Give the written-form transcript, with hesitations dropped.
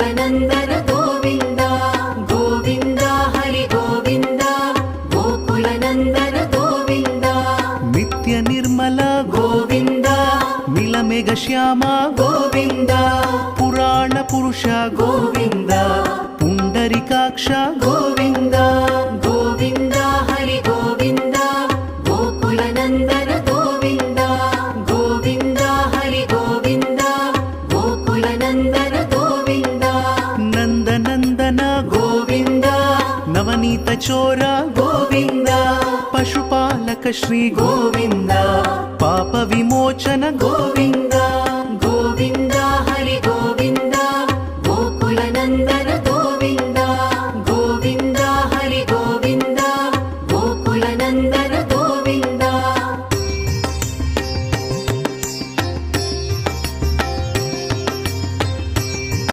गोकुलनन्दन गोविन्द गोविन्द हरि गोविन्द गोकुलनन्दन गोविन्द नित्य निर्मल गोविन्द नीलमेघ श्याम गोविन्द पुराण पुरुष गोविन्द पुण्डरीकाक्ष गोविन्द गोविन्द हरि गोविन्द गोकुलनन्दन गोविन्द गोविन्द हरि गोविन्द गोकुलनन्दन गोविन्द नन्दनन्दन गोविन्द नवनीत चोर गोविन्द पशुपालक श्री गोविन्द पाप विमोचन गोविन्द